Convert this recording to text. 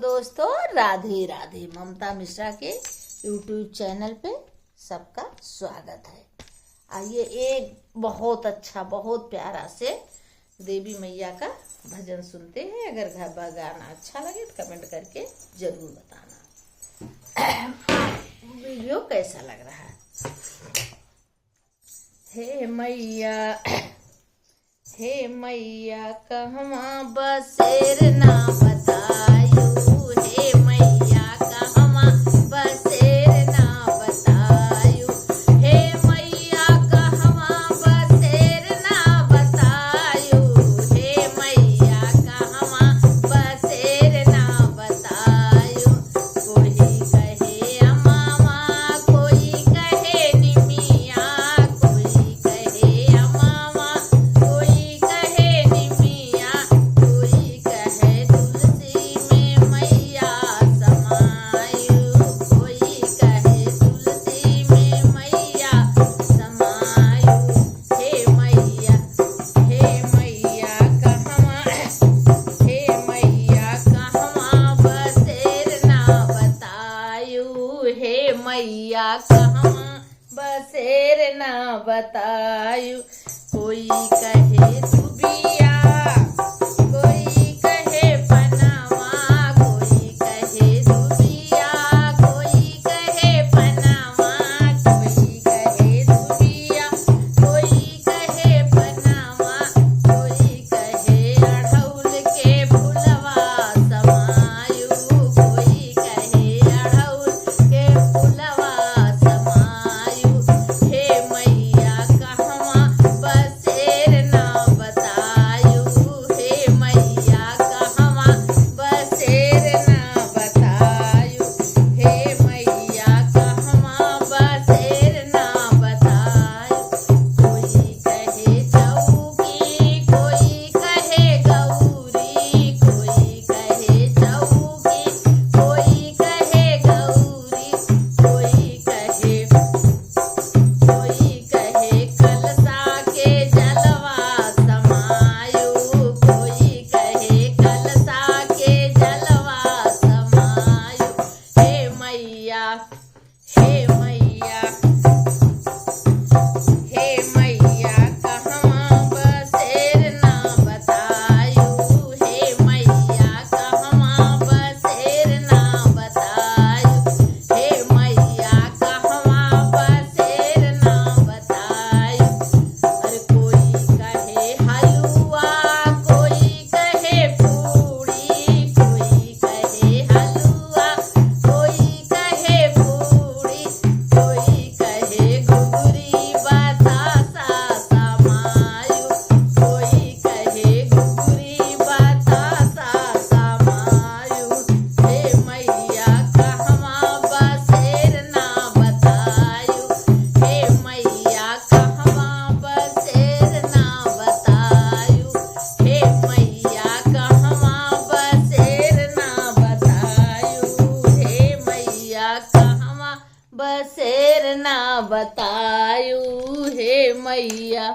दोस्तों, राधे राधे। ममता मिश्रा के YouTube channel पे सबका स्वागत है। आइए एक बहुत अच्छा, बहुत प्यारा से देवी मैया का भजन सुनते हैं। अगर गाना अच्छा लगे तो कमेंट करके जरूर बताना वीडियो कैसा लग रहा है। हे मैया कहवा बसेर ना बतायू, हे मैया कहवा बसेर ना बतायू, हे मैया कहवा बसेर ना बतायू, हे मैया कहवा बसेर ना बतायू। कोई कहे अमामा, कोई कहे निमिया, कोई कहे अमामा, कोई कहे निमिया, कोई कहे तुलसी में मैया समायू, कोई कहे तुलसी में मैया समायू। हे मैया कहवा, हे मैया कहवा बसेर ना बतायू, हे मैया कहवा बसेर ना बतायू। कोई कहे दुबिया, कोई कहे पनामा, कोई कहे दुबिया, कोई कहे पनामा, कोई कहे दुबिया, कोई कहे पनामा, कोई कहे अड़हुल के फुलवा समायू, कोई कहे अड़हुल के फुलवा समायू। हे मैया कहवा बसेर ना बतायू, हे मैया कहवा बसेर ना बतायू, हे मैया कहवा बसेर ना बतायू। कोई कहे चौकी, कोई कहे गौरी, कोई कहे चौकी, कोई कहे गौरी, कोई कहे कलसा के जलवा समायू, कोई कहे कलसा के जलवा समायू। हे मैया कहवा बसेर ना बतायू, हे मैया कहवा बसेर ना बतायू, हे मैया कहवा बसेर ना बतायू। अरे कोई कहे हलुआ, कोई कहे पूड़ी, कोई कहे हलुआ, कोई कहे पूड़ी, कोई कहे घुघरी बतासा समायू, कोई कहे घुघरी बतासा समायू। हे मैया कहवा बसेर ना बतायू, हे मैया कहवा बसेर ना बतायू, हे मैया कहवा बसेर ना बतायू, हे मैया कहवा बसेर ना बतायू, हे मैया।